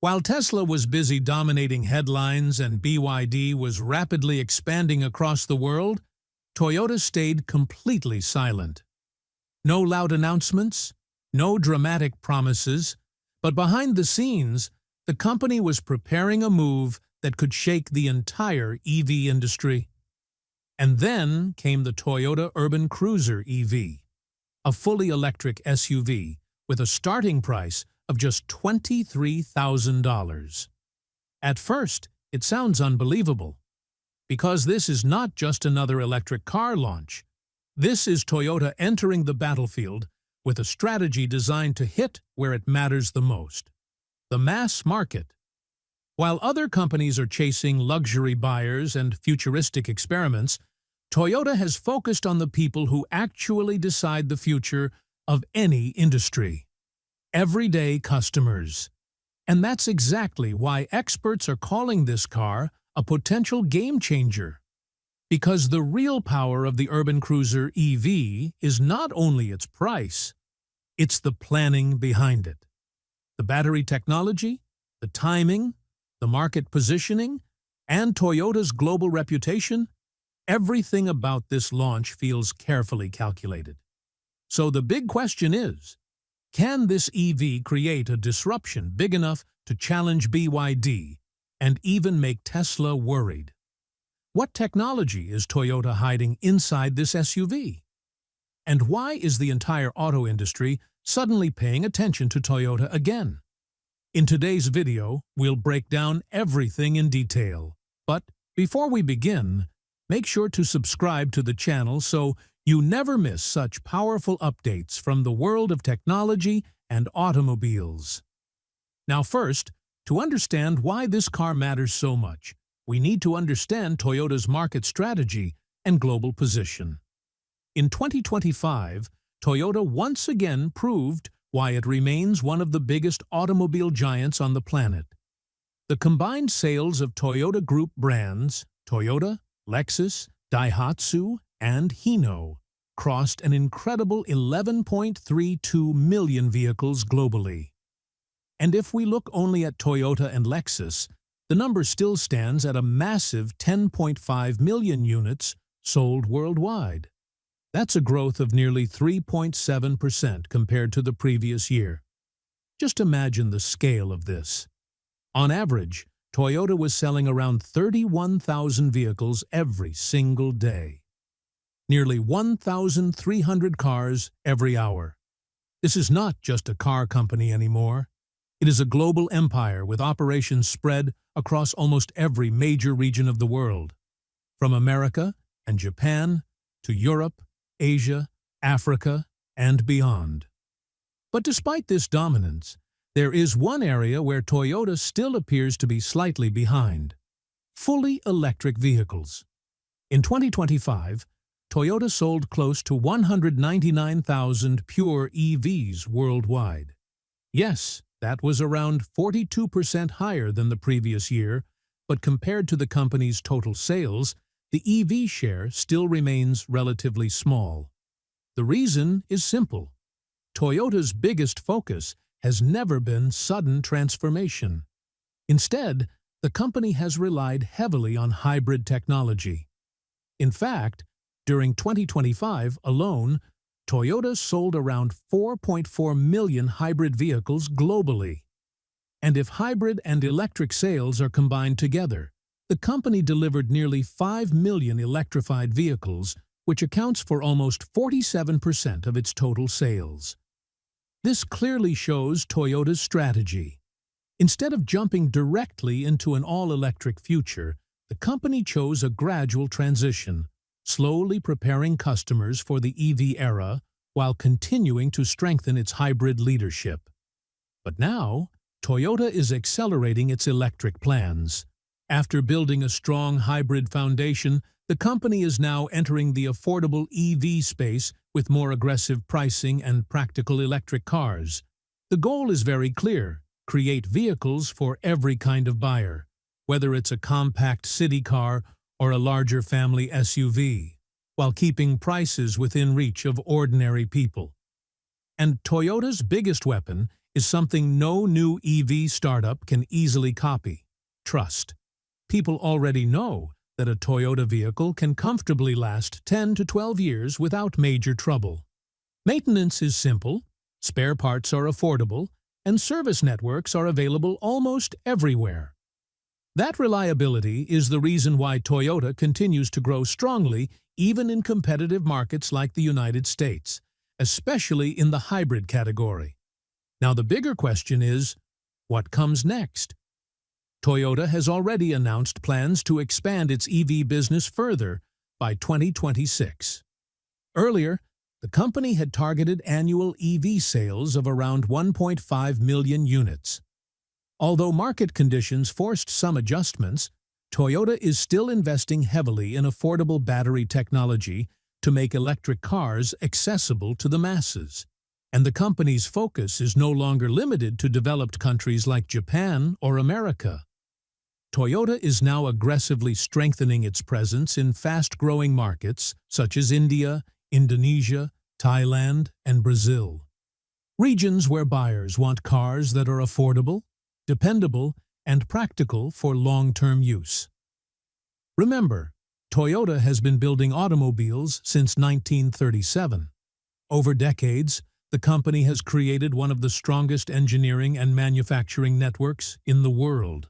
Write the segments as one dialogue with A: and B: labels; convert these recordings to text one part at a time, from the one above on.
A: While Tesla was busy dominating headlines and BYD was rapidly expanding across the world, Toyota stayed completely silent. No loud announcements, no dramatic promises, but behind the scenes, the company was preparing a move that could shake the entire EV industry. And then came the Toyota Urban Cruiser EV, a fully electric SUV with a starting price of just $23,000. At first, it sounds unbelievable, because this is not just another electric car launch. This is Toyota entering the battlefield with a strategy designed to hit where it matters the most: the mass market. While other companies are chasing luxury buyers and futuristic experiments, Toyota has focused on the people who actually decide the future of any industry: everyday customers. And that's exactly why experts are calling this car a potential game-changer. Because the real power of the Urban Cruiser EV is not only its price, it's the planning behind it. The battery technology, the timing, the market positioning, and Toyota's global reputation, everything about this launch feels carefully calculated. So the big question is, can this EV create a disruption big enough to challenge BYD and even make Tesla worried? What technology is Toyota hiding inside this SUV? And why is the entire auto industry suddenly paying attention to Toyota again? In today's video, we'll break down everything in detail. But before we begin, make sure to subscribe to the channel so you never miss such powerful updates from the world of technology and automobiles. Now first, to understand why this car matters so much, we need to understand Toyota's market strategy and global position. In 2025, Toyota once again proved why it remains one of the biggest automobile giants on the planet. The combined sales of Toyota Group brands, Toyota, Lexus, Daihatsu, and Hino, crossed an incredible 11.32 million vehicles globally. And if we look only at Toyota and Lexus, the number still stands at a massive 10.5 million units sold worldwide. That's a growth of nearly 3.7% compared to the previous year. Just imagine the scale of this. On average, Toyota was selling around 31,000 vehicles every single day. Nearly 1,300 cars every hour. This is not just a car company anymore. It is a global empire with operations spread across almost every major region of the world, from America and Japan to Europe, Asia, Africa, and beyond. But despite this dominance, there is one area where Toyota still appears to be slightly behind: fully electric vehicles. In 2025, Toyota sold close to 199,000 pure EVs worldwide. Yes, that was around 42% higher than the previous year, but compared to the company's total sales, the EV share still remains relatively small. The reason is simple. Toyota's biggest focus has never been sudden transformation. Instead, the company has relied heavily on hybrid technology. In fact, during 2025 alone, Toyota sold around 4.4 million hybrid vehicles globally. And if hybrid and electric sales are combined together, the company delivered nearly 5 million electrified vehicles, which accounts for almost 47% of its total sales. This clearly shows Toyota's strategy. Instead of jumping directly into an all-electric future, the company chose a gradual transition, slowly preparing customers for the EV era while continuing to strengthen its hybrid leadership. But now, Toyota is accelerating its electric plans. After building a strong hybrid foundation, the company is now entering the affordable EV space with more aggressive pricing and practical electric cars. The goal is very clear: create vehicles for every kind of buyer, whether it's a compact city car or a larger family SUV, while keeping prices within reach of ordinary people. And Toyota's biggest weapon is something no new EV startup can easily copy: trust. People already know that a Toyota vehicle can comfortably last 10 to 12 years without major trouble. Maintenance is simple, spare parts are affordable, and service networks are available almost everywhere. That reliability is the reason why Toyota continues to grow strongly even in competitive markets like the United States, especially in the hybrid category. Now the bigger question is, what comes next? Toyota has already announced plans to expand its EV business further by 2026. Earlier, the company had targeted annual EV sales of around 1.5 million units. Although market conditions forced some adjustments, Toyota is still investing heavily in affordable battery technology to make electric cars accessible to the masses. And the company's focus is no longer limited to developed countries like Japan or America. Toyota is now aggressively strengthening its presence in fast-growing markets such as India, Indonesia, Thailand, and Brazil. Regions where buyers want cars that are affordable, dependable, and practical for long-term use. Remember, Toyota has been building automobiles since 1937. Over decades, the company has created one of the strongest engineering and manufacturing networks in the world.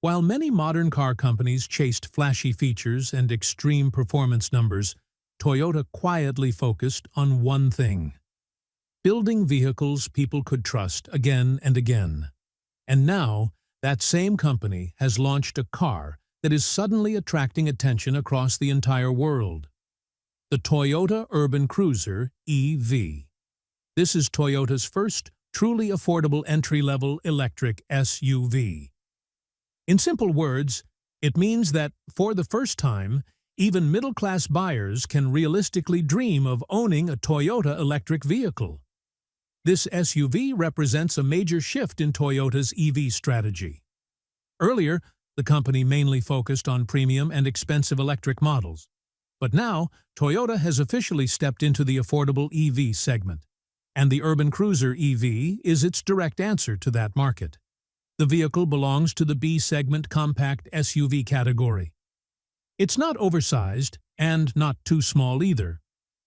A: While many modern car companies chased flashy features and extreme performance numbers, Toyota quietly focused on one thing: building vehicles people could trust again and again. And now, that same company has launched a car that is suddenly attracting attention across the entire world: the Toyota Urban Cruiser EV. This is Toyota's first truly affordable entry-level electric SUV. In simple words, it means that, for the first time, even middle-class buyers can realistically dream of owning a Toyota electric vehicle. This SUV represents a major shift in Toyota's EV strategy. Earlier, the company mainly focused on premium and expensive electric models. But now, Toyota has officially stepped into the affordable EV segment, and the Urban Cruiser EV is its direct answer to that market. The vehicle belongs to the B-segment compact SUV category. It's not oversized and not too small either,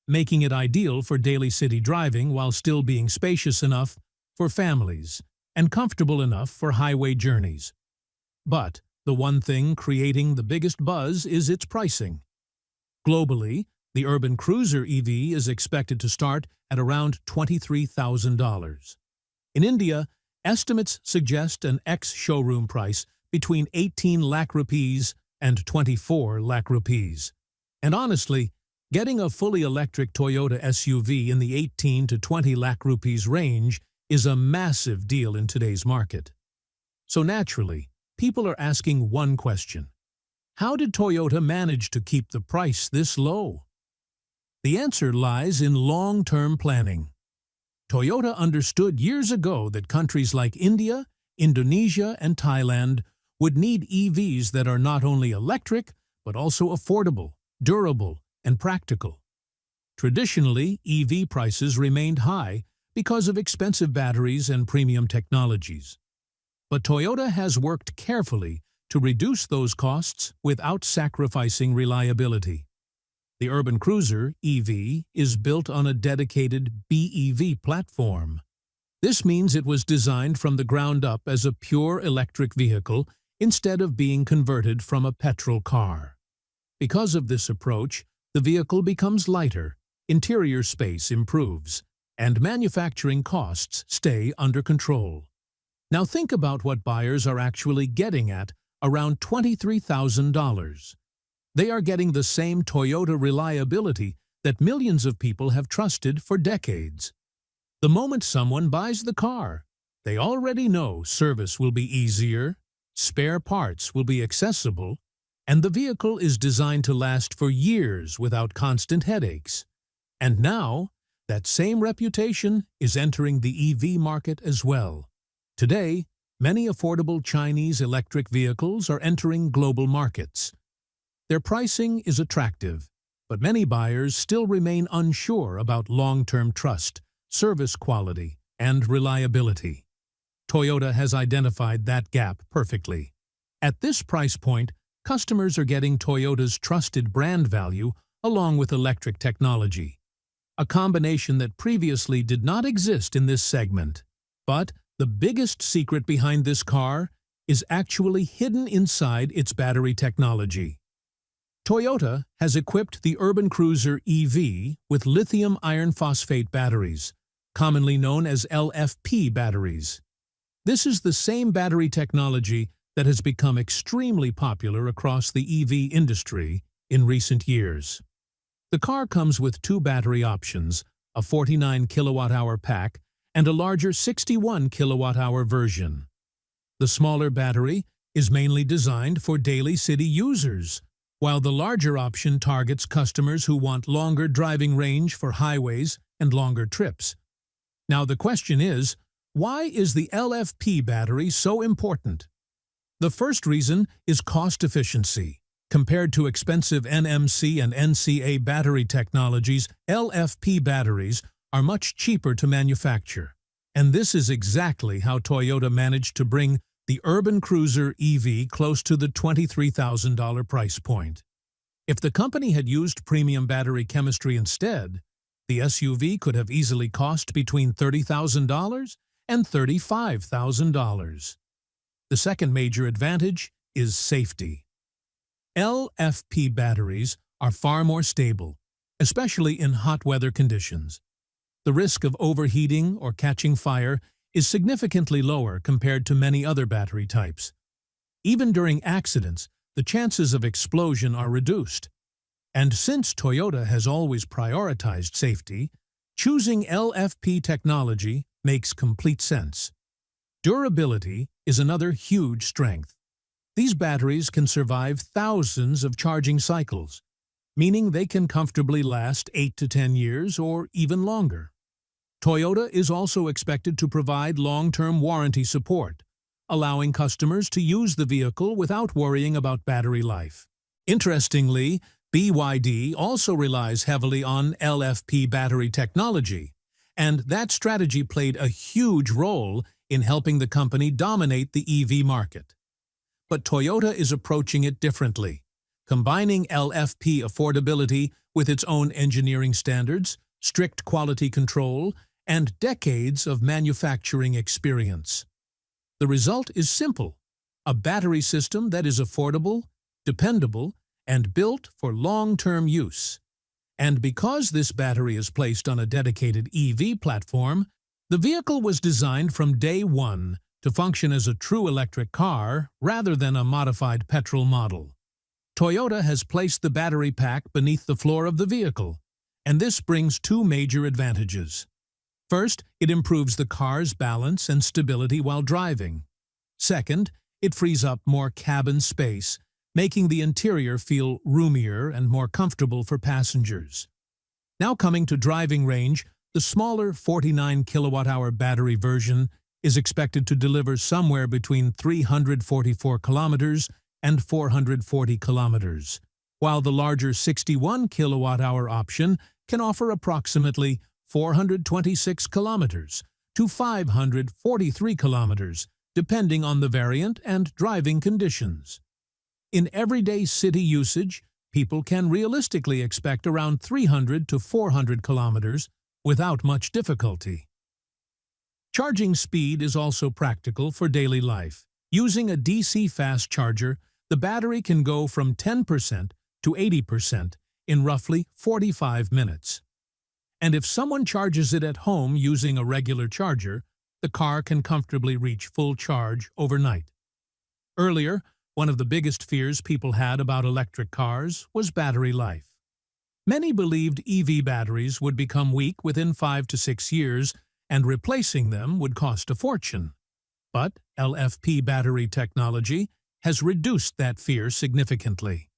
A: making it ideal for daily city driving while still being spacious enough for families and comfortable enough for highway journeys. But the one thing creating the biggest buzz is its pricing. Globally, the Urban Cruiser EV is expected to start at around $23,000. In India, estimates suggest an ex-showroom price between 18 lakh rupees and 24 lakh rupees. And honestly, getting a fully electric Toyota SUV in the 18 to 20 lakh rupees range is a massive deal in today's market. So naturally, people are asking one question: how did Toyota manage to keep the price this low? The answer lies in long-term planning. Toyota understood years ago that countries like India, Indonesia, and Thailand would need EVs that are not only electric, but also affordable, durable, and practical. Traditionally, EV prices remained high because of expensive batteries and premium technologies. But Toyota has worked carefully to reduce those costs without sacrificing reliability. The Urban Cruiser EV is built on a dedicated BEV platform. This means it was designed from the ground up as a pure electric vehicle instead of being converted from a petrol car. Because of this approach, the vehicle becomes lighter, interior space improves, and manufacturing costs stay under control. Now think about what buyers are actually getting at around $23,000. They are getting the same Toyota reliability that millions of people have trusted for decades. The moment someone buys the car, they already know service will be easier, spare parts will be accessible, and the vehicle is designed to last for years without constant headaches. And now, that same reputation is entering the EV market as well. Today, many affordable Chinese electric vehicles are entering global markets. Their pricing is attractive, but many buyers still remain unsure about long-term trust, service quality, and reliability. Toyota has identified that gap perfectly. At this price point, customers are getting Toyota's trusted brand value along with electric technology, a combination that previously did not exist in this segment. But the biggest secret behind this car is actually hidden inside its battery technology. Toyota has equipped the urban cruiser EV with lithium iron phosphate batteries, commonly known as LFP batteries. This is the same battery technology that has become extremely popular across the EV industry in recent years. The car comes with two battery options, a 49 kilowatt-hour pack and a larger 61 kilowatt-hour version. The smaller battery is mainly designed for daily city users, while the larger option targets customers who want longer driving range for highways and longer trips. Now the question is, why is the LFP battery so important? The first reason is cost efficiency. Compared to expensive NMC and NCA battery technologies, LFP batteries are much cheaper to manufacture. And this is exactly how Toyota managed to bring the urban cruiser EV close to the $23,000 price point. If the company had used premium battery chemistry instead, the SUV could have easily cost between $30,000 and $35,000. The second major advantage is safety. LFP batteries are far more stable, especially in hot weather conditions. The risk of overheating or catching fire is significantly lower compared to many other battery types. Even during accidents, the chances of explosion are reduced. And since Toyota has always prioritized safety, choosing LFP technology makes complete sense. Durability is another huge strength. These batteries can survive thousands of charging cycles, meaning they can comfortably last 8 to 10 years or even longer. Toyota is also expected to provide long-term warranty support, allowing customers to use the vehicle without worrying about battery life. Interestingly, BYD also relies heavily on LFP battery technology, and that strategy played a huge role in helping the company dominate the EV market. But Toyota is approaching it differently, combining LFP affordability with its own engineering standards, strict quality control, and decades of manufacturing experience. The result is simple: a battery system that is affordable, dependable, and built for long-term use. And because this battery is placed on a dedicated EV platform, the vehicle was designed from day one to function as a true electric car rather than a modified petrol model. Toyota has placed the battery pack beneath the floor of the vehicle, and this brings two major advantages. First, it improves the car's balance and stability while driving. Second, it frees up more cabin space, making the interior feel roomier and more comfortable for passengers. Now coming to driving range, the smaller 49 kilowatt-hour battery version is expected to deliver somewhere between 344 kilometers and 440 kilometers, while the larger 61 kilowatt-hour option can offer approximately 426 kilometers to 543 kilometers, depending on the variant and driving conditions. In everyday city usage, people can realistically expect around 300 to 400 kilometers without much difficulty. Charging speed is also practical for daily life. Using a DC fast charger, the battery can go from 10% to 80% in roughly 45 minutes. And if someone charges it at home using a regular charger, the car can comfortably reach full charge overnight. Earlier, one of the biggest fears people had about electric cars was battery life. Many believed EV batteries would become weak within 5 to 6 years, and replacing them would cost a fortune. But LFP battery technology has reduced that fear significantly.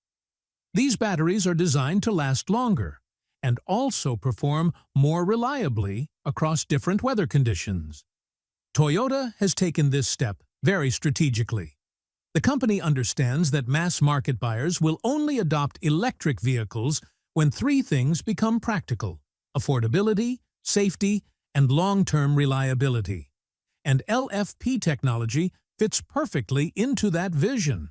A: These batteries are designed to last longer and also perform more reliably across different weather conditions. Toyota has taken this step very strategically. The company understands that mass-market buyers will only adopt electric vehicles when three things become practical: affordability, safety, and long-term reliability. And LFP technology fits perfectly into that vision.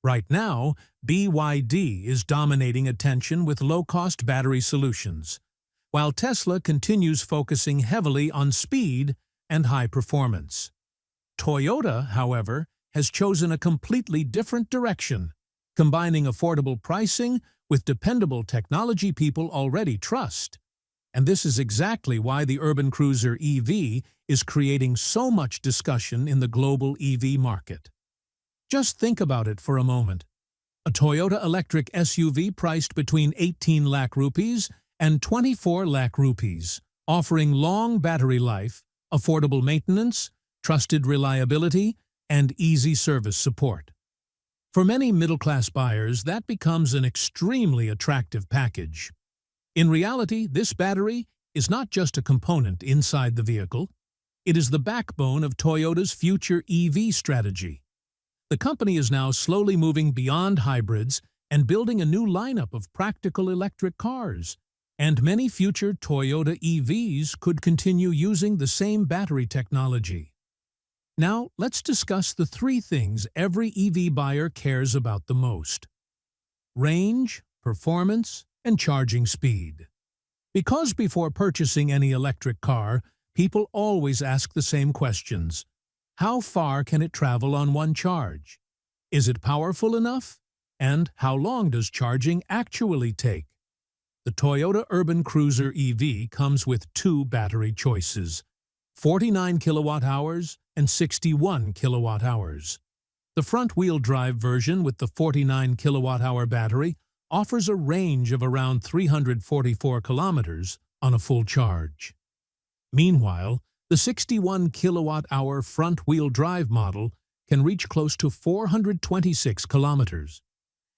A: Right now, BYD is dominating attention with low-cost battery solutions, while Tesla continues focusing heavily on speed and high performance. Toyota, however, has chosen a completely different direction, combining affordable pricing with dependable technology people already trust. And this is exactly why the urban cruiser EV is creating so much discussion in the global EV market. Just think about it for a moment. A Toyota electric SUV priced between 18 lakh rupees and 24 lakh rupees, offering long battery life, affordable maintenance, trusted reliability, and easy service support. For many middle-class buyers, that becomes an extremely attractive package. In reality, this battery is not just a component inside the vehicle. It is the backbone of Toyota's future EV strategy. The company is now slowly moving beyond hybrids and building a new lineup of practical electric cars. And many future Toyota EVs could continue using the same battery technology. Now, let's discuss the three things every EV buyer cares about the most: range, performance, and charging speed. Because before purchasing any electric car, people always ask the same questions. How far can it travel on one charge? Is it powerful enough? And how long does charging actually take? The Toyota Urban Cruiser EV comes with two battery choices: 49 kilowatt-hours and 61 kilowatt-hours. The front-wheel drive version with the 49 kilowatt-hour battery offers a range of around 344 kilometers on a full charge. Meanwhile, the 61 kilowatt-hour front-wheel drive model can reach close to 426 kilometers.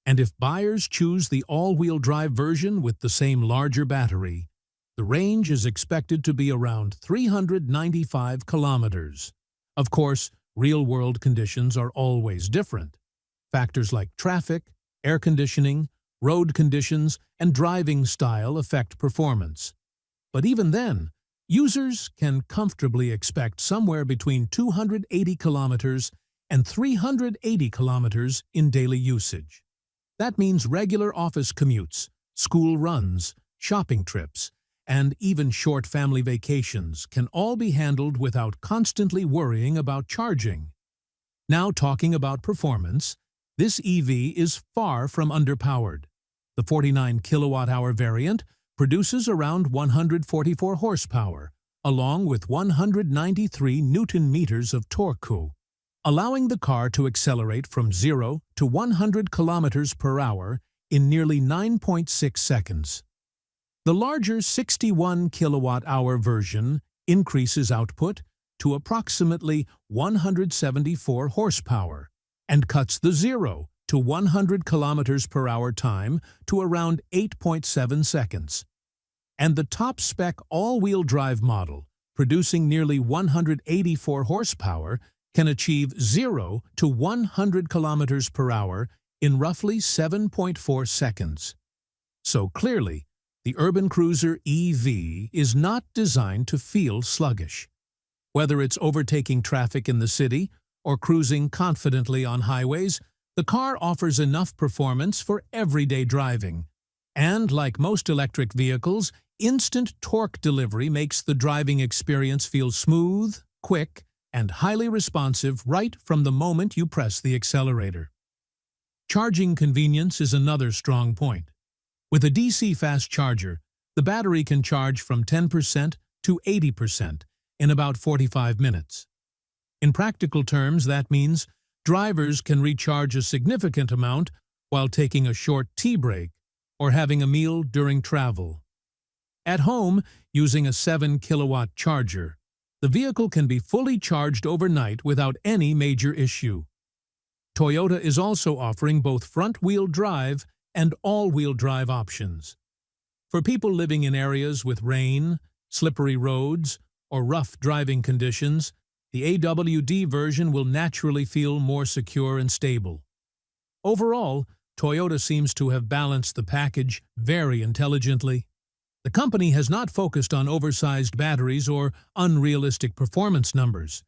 A: And if buyers choose the all-wheel drive version with the same larger battery, the range is expected to be around 395 kilometers. Of course, real-world conditions are always different. Factors like traffic, air conditioning, road conditions, and driving style affect performance. But even then, users can comfortably expect somewhere between 280 kilometers and 380 kilometers in daily usage. That means regular office commutes, school runs, shopping trips, and even short family vacations can all be handled without constantly worrying about charging. Now talking about performance, this EV is far from underpowered. The 49 kilowatt-hour variant produces around 144 horsepower, along with 193 newton-meters of torque, allowing the car to accelerate from 0 to 100 kilometers per hour in nearly 9.6 seconds. The larger 61 kilowatt-hour version increases output to approximately 174 horsepower and cuts the 0 to 100 kilometers per hour time to around 8.7 seconds. And the top-spec all-wheel drive model, producing nearly 184 horsepower, can achieve 0 to 100 kilometers per hour in roughly 7.4 seconds. So clearly, the Urban Cruiser EV is not designed to feel sluggish. Whether it's overtaking traffic in the city or cruising confidently on highways, the car offers enough performance for everyday driving. And like most electric vehicles, instant torque delivery makes the driving experience feel smooth, quick, and highly responsive right from the moment you press the accelerator. Charging convenience is another strong point. With a DC fast charger, the battery can charge from 10% to 80% in about 45 minutes. In practical terms, that means drivers can recharge a significant amount while taking a short tea break or having a meal during travel. At home, using a 7-kilowatt charger, the vehicle can be fully charged overnight without any major issue. Toyota is also offering both front-wheel drive and all-wheel drive options. For people living in areas with rain, slippery roads, or rough driving conditions, the AWD version will naturally feel more secure and stable. Overall, Toyota seems to have balanced the package very intelligently. The company has not focused on oversized batteries or unrealistic performance numbers.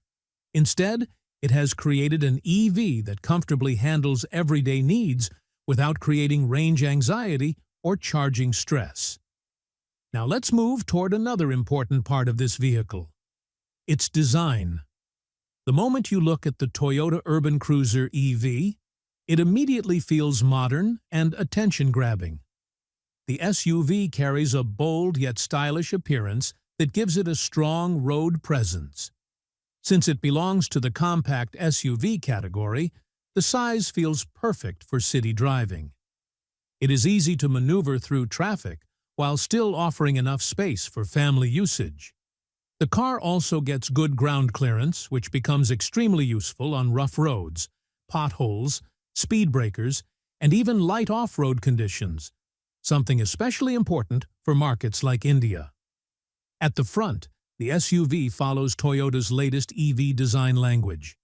A: Instead, it has created an EV that comfortably handles everyday needs without creating range anxiety or charging stress. Now let's move toward another important part of this vehicle: its design. The moment you look at the Toyota Urban Cruiser EV, it immediately feels modern and attention-grabbing. The SUV carries a bold yet stylish appearance that gives it a strong road presence. Since it belongs to the compact SUV category, the size feels perfect for city driving. It is easy to maneuver through traffic while still offering enough space for family usage. The car also gets good ground clearance, which becomes extremely useful on rough roads, potholes, speed breakers, and even light off-road conditions, something especially important for markets like India. At the front, the SUV follows Toyota's latest EV design language.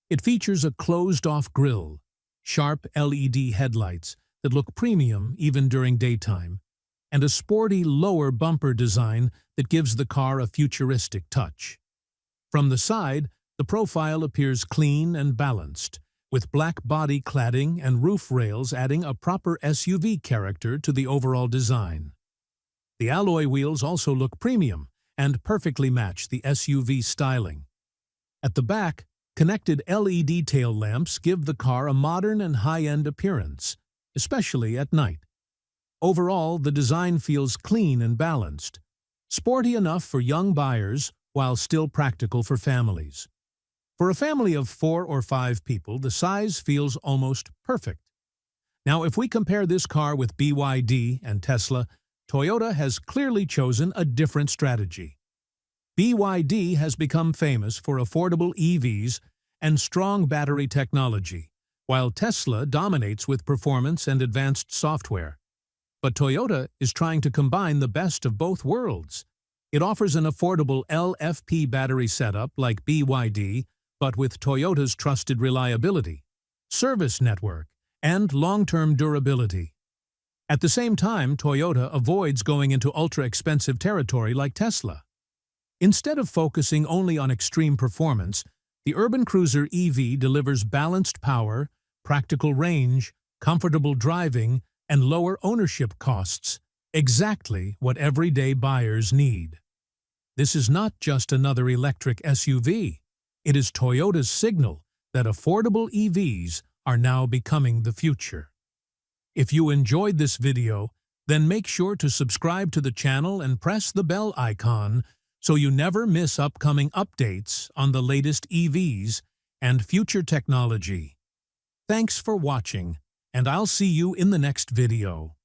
A: It features a closed-off grille, sharp LED headlights that look premium even during daytime, and a sporty lower bumper design that gives the car a futuristic touch. From the side, the profile appears clean and balanced, with black body cladding and roof rails adding a proper SUV character to the overall design. The alloy wheels also look premium and perfectly match the SUV styling. At the back, connected LED tail lamps give the car a modern and high-end appearance, especially at night. Overall, the design feels clean and balanced, sporty enough for young buyers while still practical for families. For a family of 4 or 5 people, the size feels almost perfect. Now, if we compare this car with BYD and Tesla, Toyota has clearly chosen a different strategy. BYD has become famous for affordable EVs and strong battery technology, while Tesla dominates with performance and advanced software. But Toyota is trying to combine the best of both worlds. It offers an affordable LFP battery setup like BYD, but with Toyota's trusted reliability, service network, and long-term durability. At the same time, Toyota avoids going into ultra-expensive territory like Tesla. Instead of focusing only on extreme performance, the Urban Cruiser EV delivers balanced power, practical range, comfortable driving, and lower ownership costs, exactly what everyday buyers need. This is not just another electric SUV. It is Toyota's signal that affordable EVs are now becoming the future. If you enjoyed this video, then make sure to subscribe to the channel and press the bell icon so you never miss upcoming updates on the latest EVs and future technology. Thanks for watching, and I'll see you in the next video.